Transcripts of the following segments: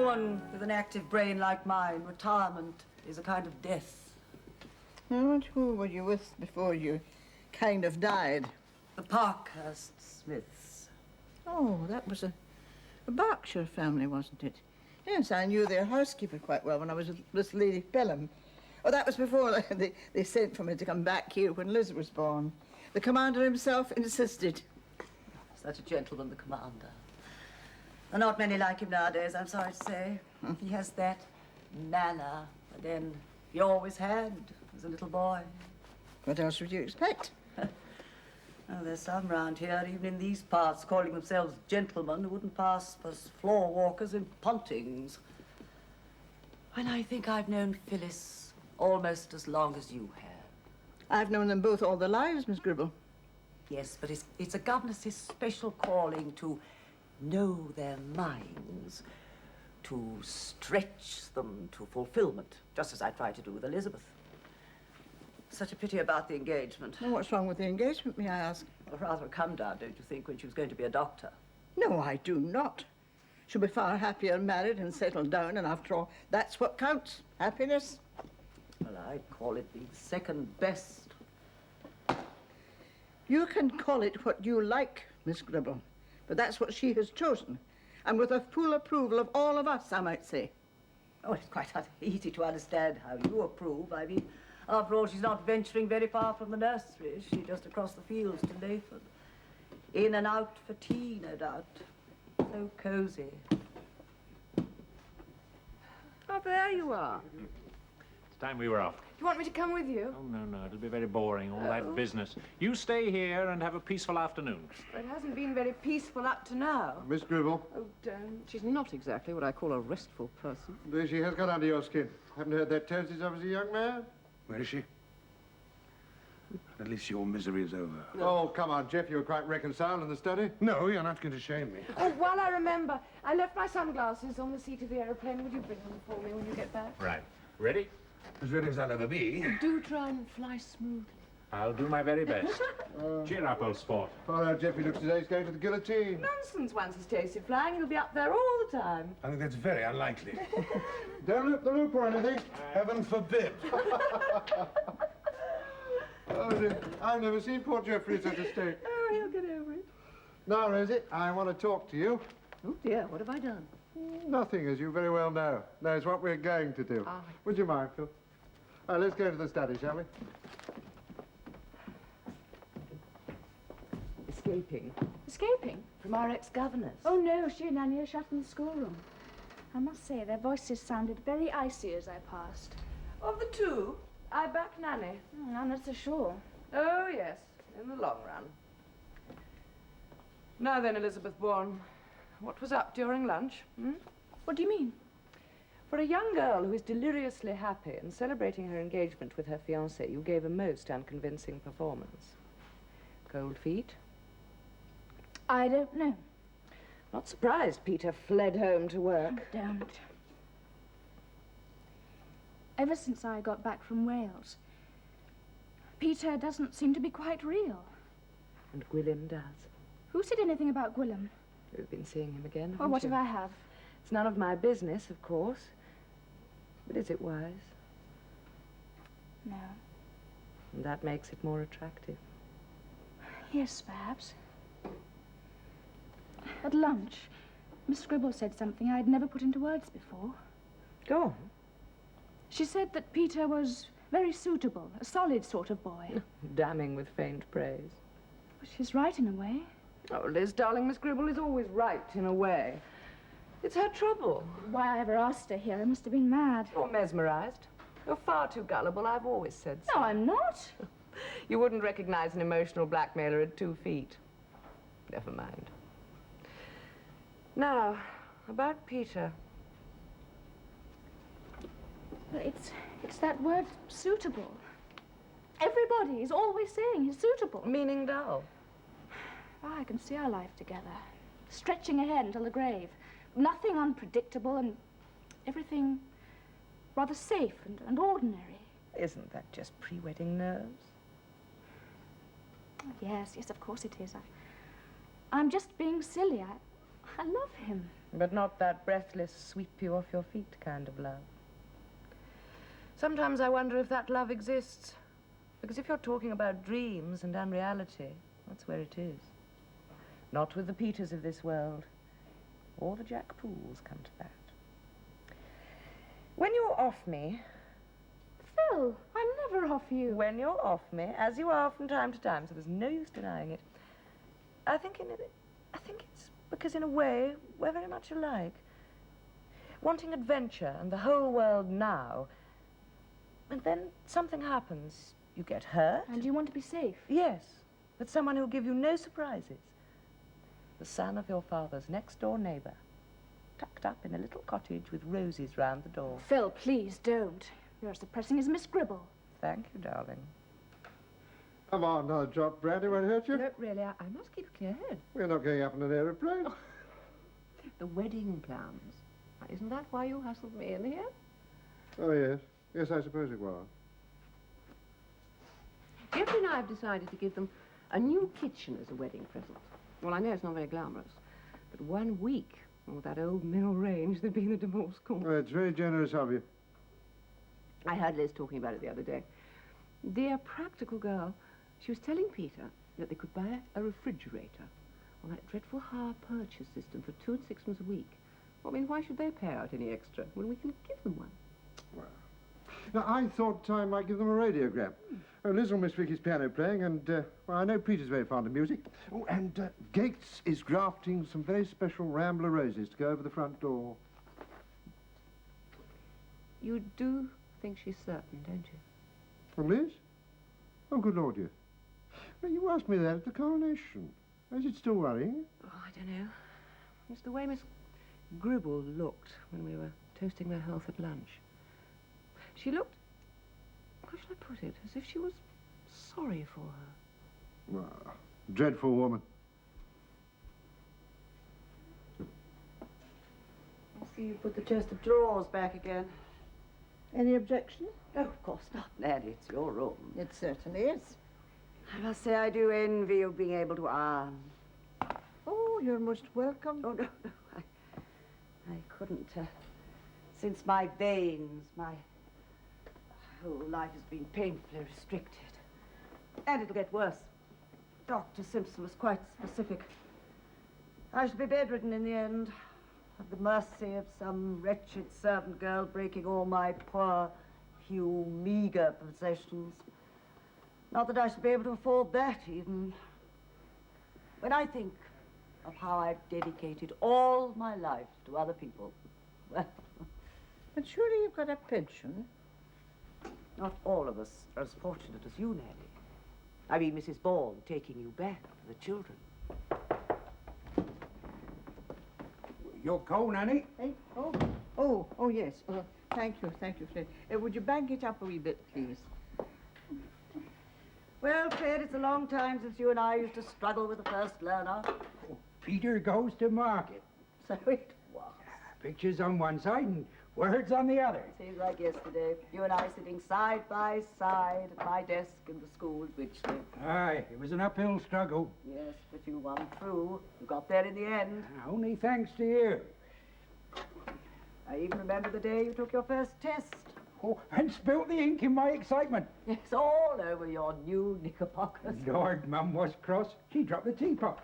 woman with an active brain like mine, retirement is a kind of death. And who were you with before you kind of died? The Parkhurst Smiths. Oh, that was a Berkshire family, wasn't it? Yes, I knew their housekeeper quite well when I was with Lady Pelham. Oh, that was before they sent for me to come back here when Liz was born. The commander himself insisted. Such a gentleman, the commander. There are not many like him nowadays, I'm sorry to say. He has that manner, but then he always had as a little boy. What else would you expect? Oh, there's some round here, even in these parts, calling themselves gentlemen who wouldn't pass as floor walkers in Pontings. And I think I've known Phyllis almost as long as you have. I've known them both all their lives, Miss Gribble. Yes, but it's a governess's special calling to know their minds, to stretch them to fulfillment, just as I tried to do with Elizabeth. Such a pity about the engagement. Well, what's wrong with the engagement, may I ask? Well, rather a come down, don't you think, when she was going to be a doctor? No, I do not. She'll be far happier married and settled down, and after all, that's what counts, happiness. Well, I'd call it the second best. You can call it what you like, Miss Gribble, but that's what she has chosen, and with the full approval of all of us, I might say. Oh, it's quite easy to understand how you approve. I mean, after all, she's not venturing very far from the nursery. She's just across the fields to Layford. In and out for tea, no doubt. So cosy. Oh, there you are. It's time we were off. Do you want me to come with you? Oh, no, it'll be very boring, all that business. You stay here and have a peaceful afternoon. It hasn't been very peaceful up to now. Miss Gribble. Oh, don't. She's not exactly what I call a restful person. She has got under your skin. Haven't heard that tone since I was a young man. Where is she? At least your misery is over. Oh, come on, Jeff. You were quite reconciled in the study. No, you're not going to shame me. Oh, while I remember, I left my sunglasses on the seat of the aeroplane. Would you bring them for me when you get back? Right. Ready? As ready as I'll ever be. Do try and fly smoothly. I'll do my very best. Cheer up, old sport. Oh, now, Jeffy looks as though he's going to the guillotine. Nonsense. Once he's tasted flying, he'll be up there all the time. I think that's very unlikely. Don't loop the loop or anything. Heaven forbid. Oh, dear. I've never seen poor Geoffrey in such a state. Oh, he'll get over it. Now, Rosie, I want to talk to you. Oh, dear. What have I done? Nothing, as you very well know. No, it's what we're going to do. Ah. Would you mind, Phil? Let's go to the study, shall we? Escaping. Escaping? From our ex-governors. Oh, no, she and Annie are shut in the schoolroom. I must say, their voices sounded very icy as I passed. Of the two, I back Nanny. I'm not so sure. Oh, yes, in the long run. Now then, Elizabeth Bourne, what was up during lunch? What do you mean? For a young girl who is deliriously happy and celebrating her engagement with her fiancé, you gave a most unconvincing performance. Cold feet? I don't know. Not surprised Peter fled home to work. Oh, don't. Ever since I got back from Wales, Peter doesn't seem to be quite real. And Gwilym does. Who said anything about Gwilym? You've been seeing him again, haven't Well, what you? if I have? It's none of my business, of course. But is it wise? No. And that makes it more attractive. Yes, perhaps. At lunch, Miss Gribble said something I'd never put into words before. Go on. She said that Peter was very suitable, a solid sort of boy. Damning with faint praise. Well, she's right in a way. Oh, Liz, darling, Miss Gribble is always right in a way. It's her trouble. Why I ever asked her here, I must have been mad. You're mesmerized. You're far too gullible. I've always said so. No, I'm not. You wouldn't recognize an emotional blackmailer at 2 feet. Never mind. Now, about Peter. Well, it's that word, suitable. Everybody is always saying he's suitable. Meaning dull. Oh, I can see our life together, stretching ahead until the grave. Nothing unpredictable and everything rather safe and ordinary. Isn't that just pre-wedding nerves? Oh, yes, of course it is. I'm just being silly. I love him. But not that breathless, sweep you off your feet kind of love. Sometimes I wonder if that love exists. Because if you're talking about dreams and unreality, that's where it is. Not with the Peters of this world, or the Jack Pools come to that. When you're off me... Phil, I'm never off you. When you're off me, as you are from time to time, so there's no use denying it, I think it's because in a way we're very much alike. Wanting adventure and the whole world now, and then something happens. You get hurt. And you want to be safe? Yes, but someone who'll give you no surprises. The son of your father's next-door neighbour, tucked up in a little cottage with roses round the door. Phil, please don't. You're as depressing as Miss Gribble. Thank you, darling. Come on, now, drop brandy won't hurt you. No, really, I must keep a clear head. We're not going up in an aeroplane. The wedding plans. Isn't that why you hustled me in here? Oh, yes. Yes, I suppose it was. Jeffrey and I have decided to give them a new kitchen as a wedding present. Well, I know it's not very glamorous, but 1 week with that old mill range there'd be in the divorce court. Well, it's very generous of you. I heard Liz talking about it the other day. Dear practical girl, she was telling Peter that they could buy a refrigerator on that dreadful hire purchase system for 2 and 6 a week. Well, I mean, why should they pay out any extra when we can give them one? Well, now, I thought I might give them a radiogram. Oh, Liz will miss Vicky's piano playing, and, well, I know Peter's very fond of music. Oh, and Gates is grafting some very special Rambler roses to go over the front door. You do think she's certain, don't you? Oh, Liz? Oh, good Lord, yes. Well, you asked me that at the coronation. Is it still worrying you? Oh, I don't know. It's the way Miss Gribble looked when we were toasting their health at lunch. She looked, how shall I put it, as if she was sorry for her. Ah, dreadful woman. I see you put the chest of drawers back again. Any objection? Oh, of course not, Nanny. It's your room. It certainly is. I must say I do envy you being able to iron. Oh, you're most welcome. Oh, no. I couldn't, since my veins, my whole life has been painfully restricted. And it'll get worse. Dr. Simpson was quite specific. I shall be bedridden in the end, at the mercy of some wretched servant girl breaking all my poor, few, meager possessions. Not that I shall be able to afford that, even. When I think of how I've dedicated all my life to other people, well, But surely you've got a pension. not all of us are as fortunate as you, Nanny. I mean, Mrs. Bourne taking you back for the children. Your coal, Nanny? Eh? Oh, yes. Thank you, Fred. Would you bang it up a wee bit, please? Well, Fred, it's a long time since you and I used to struggle with the first learner. Peter goes to market. So it was. Pictures on one side and words on the other. Seems like yesterday. You and I sitting side by side at my desk in the school at Witchley. Aye, it was an uphill struggle. Yes, but you won through. You got there in the end. Only thanks to you. I even remember the day you took your first test. Oh, and spilt the ink in my excitement. Yes, all over your new knickerbockers. Lord, Mum was cross. She dropped the teapot.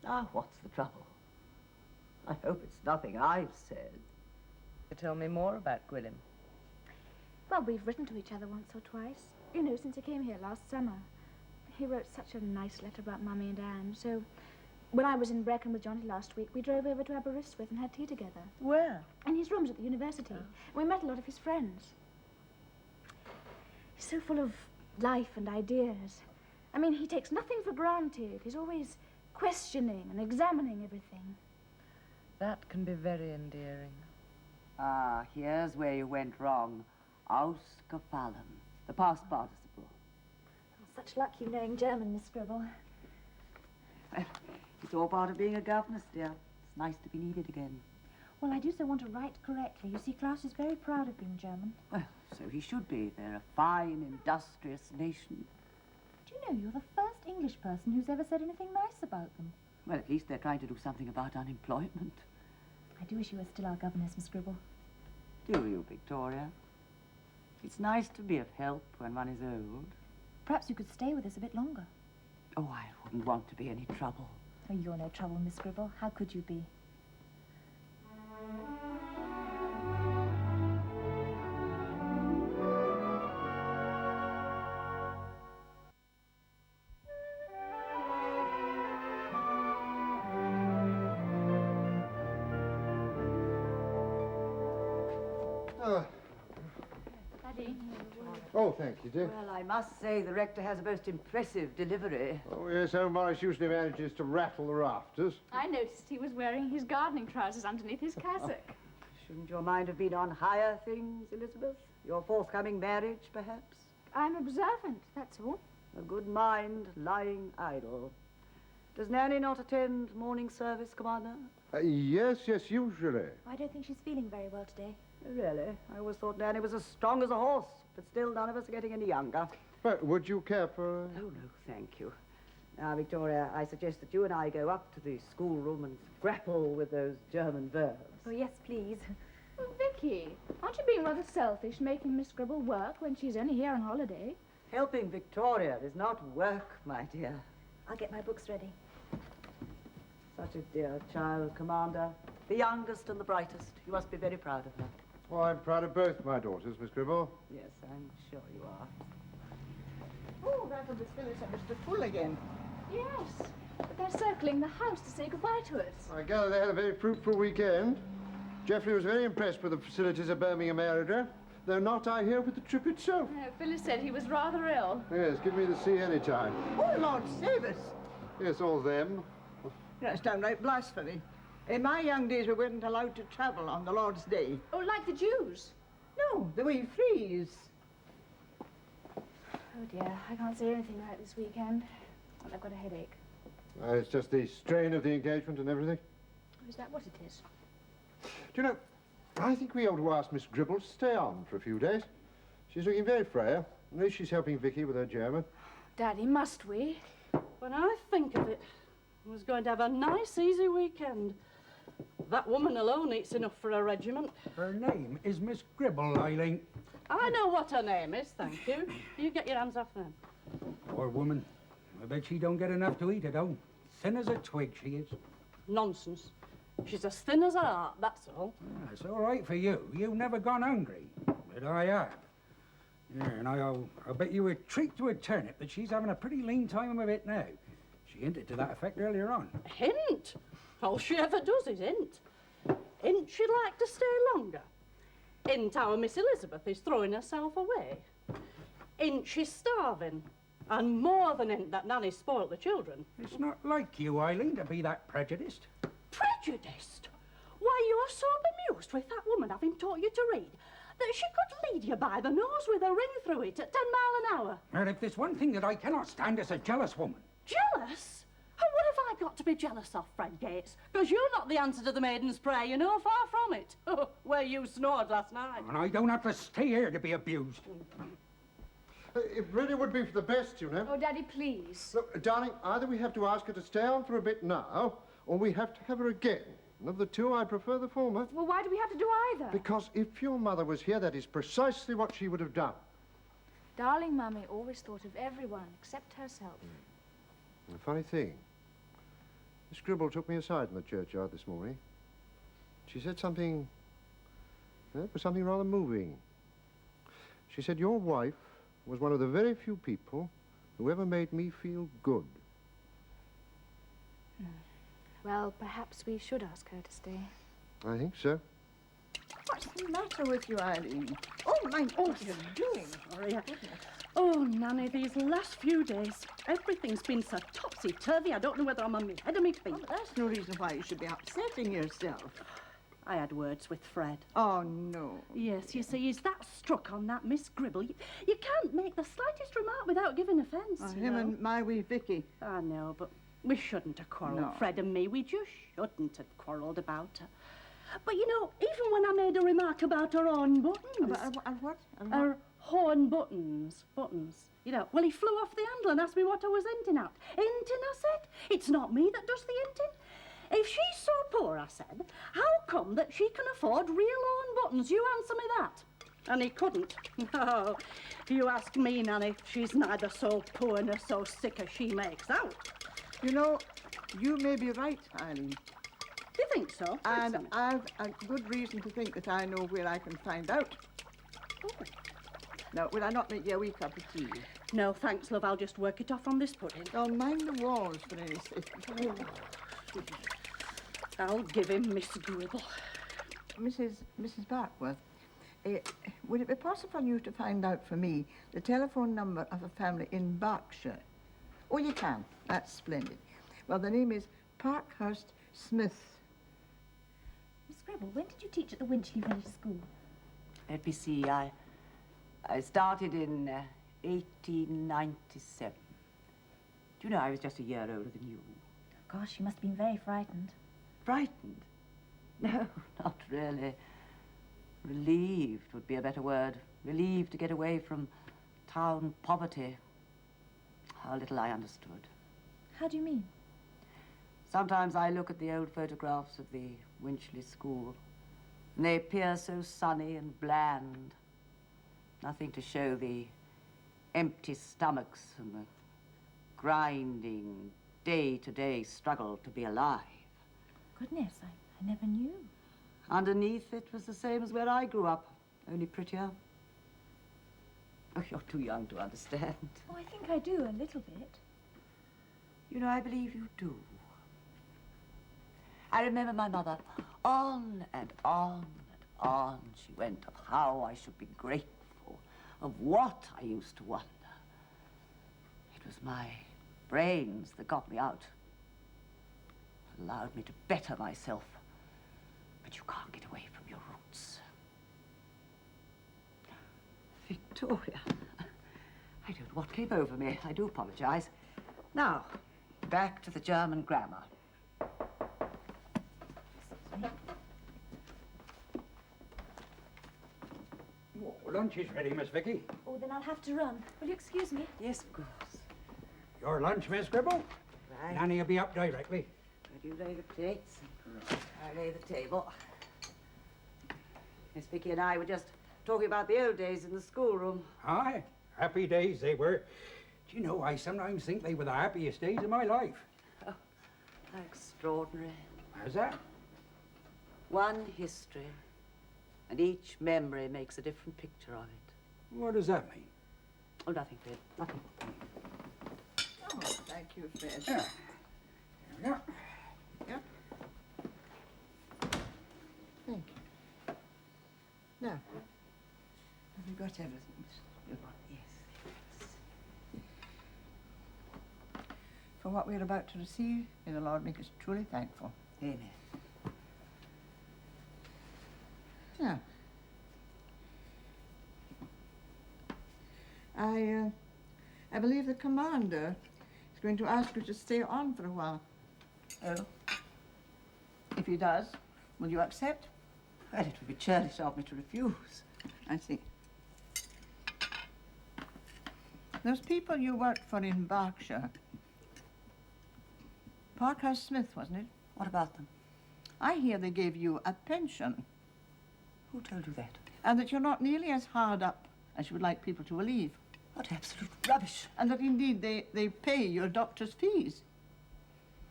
Ah, what's the trouble? I hope it's nothing I've said. Tell me more about Gwilym. Well, we've written to each other once or twice. You know, since he came here last summer. He wrote such a nice letter about Mummy and Anne, so when I was in Brecon with Johnny last week, we drove over to Aberystwyth and had tea together. Where? In his rooms at the university. We met a lot of his friends. He's so full of life and ideas. I mean, he takes nothing for granted. He's always questioning and examining everything. That can be very endearing. Ah, here's where you went wrong. Ausgefallen, the past participle. Such luck you knowing German, Miss Gribble. Well, it's all part of being a governess, dear. It's nice to be needed again. Well, I do so want to write correctly. You see, Klaus is very proud of being German. Well, so he should be. They're a fine, industrious nation. Do Do you know, you're the first English person who's ever said anything nice about them. Well, at least they're trying to do something about unemployment. I do wish you were still our governess, Miss Gribble. Do you, Victoria? It's nice to be of help when one is old. Perhaps you could stay with us a bit longer. Oh, I wouldn't want to be any trouble. Oh, you're no trouble, Miss Gribble. How could you be? Daddy. Oh, thank you, dear. Well, I must say the rector has a most impressive delivery. Oh, yes, old Morris usually manages to rattle the rafters. I noticed he was wearing his gardening trousers underneath his cassock. Shouldn't your mind have been on higher things, Elizabeth? Your forthcoming marriage, perhaps? I'm observant, that's all. A good mind lying idle. Does Nanny not attend morning service, Commander? Yes, usually. I don't think she's feeling very well today. Really? I always thought Nanny was as strong as a horse, but still none of us are getting any younger. But would you care for... Oh, no, thank you. Now, Victoria, I suggest that you and I go up to the schoolroom and grapple with those German verbs. Oh, yes, please. Well, Vicky, aren't you being rather selfish making Miss Gribble work when she's only here on holiday? Helping Victoria is not work, my dear. I'll get my books ready. Such a dear child, Commander. The youngest and the brightest. You must be very proud of her. Well, I'm proud of both my daughters, Miss Gribble. Yes, I'm sure you are. Oh, that'll be Phyllis and Mr. Full again. Yes, but they're circling the house to say goodbye to us. I gather they had a very fruitful weekend. Geoffrey was very impressed with the facilities of Birmingham Aerodrome, though not, I hear, with the trip itself. Phyllis said he was rather ill. Yes, give me the sea any time. Oh, Lord save us. Yes, all them. That's downright blasphemy. In my young days, we weren't allowed to travel on the Lord's Day. Oh, like the Jews? No, the way freeze. Oh, dear, I can't say anything right this weekend. I've got a headache. It's just the strain of the engagement and everything. Is that what it is? Do you know, I think we ought to ask Miss Gribble to stay on for a few days. She's looking very frail. At least she's helping Vicky with her German. Daddy, must we? When I think of it, I was going to have a nice, easy weekend. That woman alone eats enough for a regiment. Her name is Miss Gribble, Eileen. I know what her name is, thank you. You get your hands off them. Poor woman. I bet she don't get enough to eat at home. Thin as a twig, she is. Nonsense. She's as thin as her heart, that's all. It's all right for you. You've never gone hungry. But I have. Yeah, and I'll bet you a treat to a turnip that she's having a pretty lean time of it now. She hinted to that effect earlier on. Hint? All she ever does is hint. Hint she'd like to stay longer. Hint our Miss Elizabeth is throwing herself away. Hint she's starving. And more than hint that Nanny spoilt the children. It's not like you, Eileen, to be that prejudiced. Prejudiced? Why, you're so bemused with that woman having taught you to read that she could lead you by the nose with a ring through it at 10 miles an hour. And if there's one thing that I cannot stand, it's a jealous woman. Jealous? And what have I got to be jealous of, Fred Gates? Because you're not the answer to the maiden's prayer, you know, far from it. Where you snored last night. And I don't have to stay here to be abused. It really would be for the best, you know. Oh, Daddy, please. Look, darling, either we have to ask her to stay on for a bit now, or we have to have her again. And of the two, I prefer the former. Well, why do we have to do either? Because if your mother was here, that is precisely what she would have done. Darling Mummy always thought of everyone except herself. The funny thing, Miss Gribble took me aside in the churchyard this morning. She said something, it was something rather moving. She said your wife was one of the very few people who ever made me feel good. Well, perhaps we should ask her to stay. I think so. What's the matter with you, Eileen? Oh, my, what are you doing? Sorry. Oh, Nanny, these last few days, everything's been so topsy-turvy, I don't know whether I'm on my head or my feet. Oh, that's no reason why you should be upsetting yourself. I had words with Fred. Oh, no. Yes, you see, he's that struck on that Miss Gribble. You can't make the slightest remark without giving offence. Oh, you him know. and my wee Vicky. I know, but we shouldn't have quarrelled, No. Fred and me. We just shouldn't have quarrelled about her. But, you know, even when I made a remark about her own buttons... What? Her Horn buttons. Buttons. You know, well, he flew off the handle and asked me what I was hinting at. Hinting, I said? It's not me that does the hinting. If she's so poor, I said, how come that she can afford real horn buttons? You answer me that. And he couldn't. No, if you ask me, Nanny, she's neither so poor nor so sick as she makes out. You know, you may be right, Eileen. Do you think so? And I've a good reason to think that I know where I can find out. Oh. Now, will I not make you a wee cup of tea? No, thanks, love. I'll just work it off on this pudding. I'll mind the walls for any sake. Oh. I'll give him Miss Gribble. Mrs. Barkworth, would it be possible for you to find out for me the telephone number of a family in Berkshire? Oh, you can. That's splendid. Well, the name is Parkhurst Smith. Miss Gribble, when did you teach at the Winchley Village School? Let me see. I started in 1897. Do you know, I was just a year older than you. Gosh, you must have been very frightened. Frightened? No, not really. Relieved would be a better word. Relieved to get away from town poverty. How little I understood. How do you mean? Sometimes I look at the old photographs of the Winchley School, and they appear so sunny and bland. Nothing to show the empty stomachs and the grinding, day-to-day struggle to be alive. Goodness, I never knew. Underneath, it was the same as where I grew up, only prettier. Oh, you're too young to understand. Oh, I think I do, a little bit. You know, I believe you do. I remember my mother, on and on and on she went of how I should be grateful, of what I used to wonder. It was my brains that got me out, allowed me to better myself. But you can't get away from your roots. Victoria, I don't know what came over me. I do apologize. Now, back to the German grammar. Oh, lunch is ready, Miss Vicky. Oh, then I'll have to run. Will you excuse me? Yes, of course. Your lunch, Miss Gribble? Right. Nanny will be up directly. Would you lay the plates? I lay the table. Miss Vicky and I were just talking about the old days in the schoolroom. Aye, happy days they were. Do you know, I sometimes think they were the happiest days of my life. Oh, how extraordinary. How's that? One history, and each memory makes a different picture of it. What does that mean? Oh, nothing, Fred, nothing. Oh, thank you, Fred. Yeah. There we go. Yeah. Thank you. Now, have you got everything, Miss Gribble? Yes. For what we're about to receive, may the Lord make us truly thankful. Amen. Now, I believe the commander is going to ask you to stay on for a while. Oh? If he does, will you accept? Well, it would be churlish of me to refuse. I see. Those people you worked for in Berkshire, Parkhurst Smith, wasn't it? What about them? I hear they gave you a pension, Who told you that? and that you're not nearly as hard up as you would like people to believe, What absolute rubbish. and that indeed they pay your doctor's fees,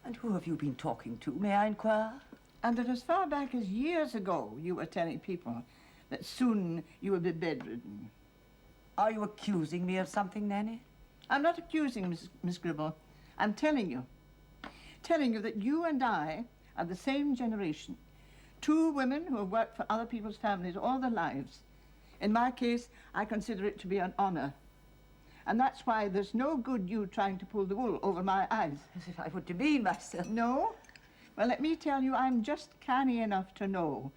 And who have you been talking to, may I inquire? and that as far back as years ago you were telling people that soon you will be bedridden. Are you accusing me of something, Nanny? I'm not accusing Miss Gribble. I'm telling you that you and I are the same generation. Two women who have worked for other people's families all their lives. In my case, I consider it to be an honor. And that's why there's no good you trying to pull the wool over my eyes. As if I would demean myself. No? Well, let me tell you, I'm just canny enough to know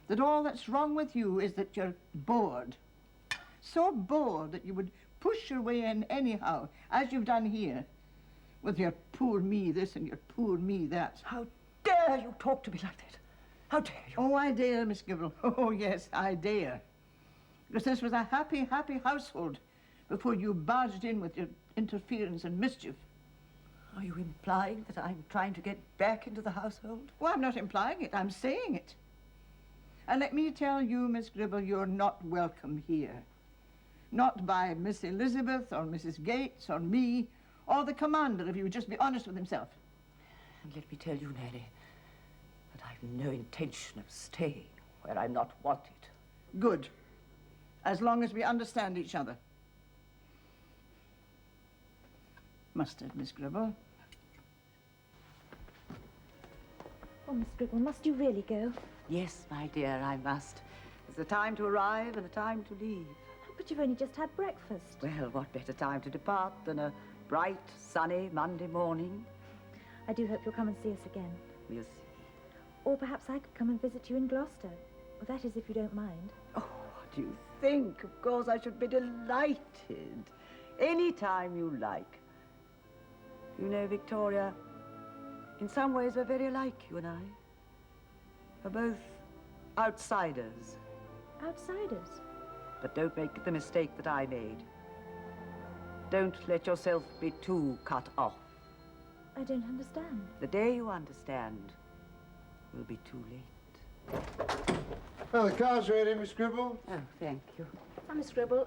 that all that's wrong with you is that you're bored. So bored that you would push your way in anyhow, as you've done here, with your poor me this and your poor me that. How dare you talk to me like that? How dare you? Oh, I dare, Miss Gribble. Oh, yes, I dare. Because this was a happy, happy household before you barged in with your interference and mischief. Are you implying that I'm trying to get back into the household? Well, I'm not implying it, I'm saying it. And let me tell you, Miss Gribble, you're not welcome here. Not by Miss Elizabeth or Mrs. Gates or me or the commander, if he would just be honest with himself. And let me tell you, Nanny, that I've no intention of staying where I'm not wanted. Good. As long as we understand each other. Mustard, Miss Gribble. Oh, Miss Gribble, must you really go? Yes, my dear, I must. There's a time to arrive and a time to leave. But you've only just had breakfast. Well, what better time to depart than a bright, sunny Monday morning? I do hope you'll come and see us again. We'll see. Or perhaps I could come and visit you in Gloucester. Well, that is, if you don't mind. Oh, what do you think? Of course, I should be delighted. Any time you like. You know, Victoria, in some ways we're very alike, you and I. We're both outsiders. Outsiders? But don't make the mistake that I made. Don't let yourself be too cut off. I don't understand. The day you understand will be too late. Well, the car's ready, Miss Gribble. Oh, thank you. Miss Gribble,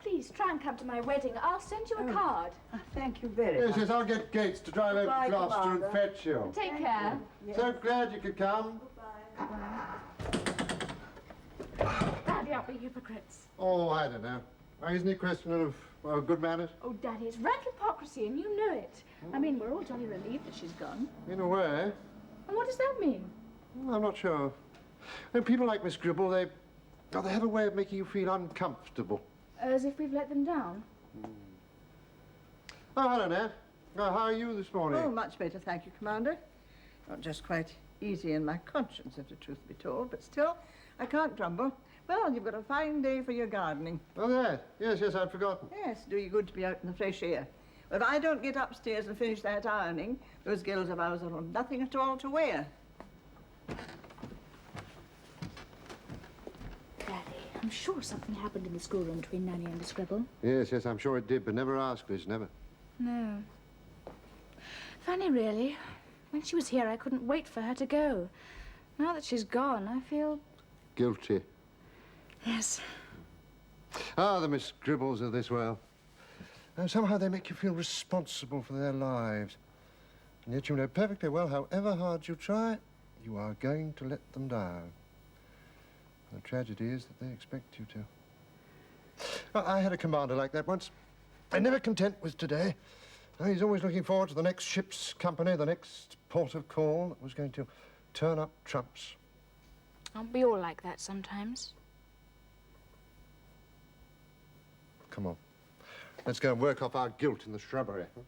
please try and come to my wedding. I'll send you a card. Thank you very Yes, much. yes, I'll get Gates to drive over Goodbye, to Gloucester Commander. and fetch you. Take care. So glad you could come. Daddy, aren't we hypocrites? Oh, I don't know. Isn't it a question of good manners? Oh, Daddy, it's rank hypocrisy, and you know it. I mean, we're all jolly relieved that she's gone. In a way. And what does that mean? Well, I'm not sure. And people like Miss Gribble, they have a way of making you feel uncomfortable. As if we've let them down. Oh, hello, Nat. How are you this morning? Oh, much better, thank you, Commander. Not just quite easy in my conscience, if the truth be told, but still, I can't grumble. Well, you've got a fine day for your gardening. Oh, that. Yes, yes, I'd forgotten. Yes, do you good to be out in the fresh air. But if I don't get upstairs and finish that ironing, those gills of ours will have nothing at all to wear. Daddy, I'm sure something happened in the schoolroom between Nanny and Miss Gribble. Yes, yes, I'm sure it did, but never ask, Liz, never. No. Funny, really. When she was here, I couldn't wait for her to go. Now that she's gone, I feel... Guilty. Yes. Ah, the Miss Gribbles of this world. And somehow they make you feel responsible for their lives. And yet you know perfectly well, however hard you try, you are going to let them down. The tragedy is that they expect you to. Well, I had a commander like that once. And never content with today. He's always looking forward to the next ship's company, the next port of call that was going to turn up trumps. Aren't we all like that sometimes? Come on. Let's go and work off our guilt in the shrubbery. Huh?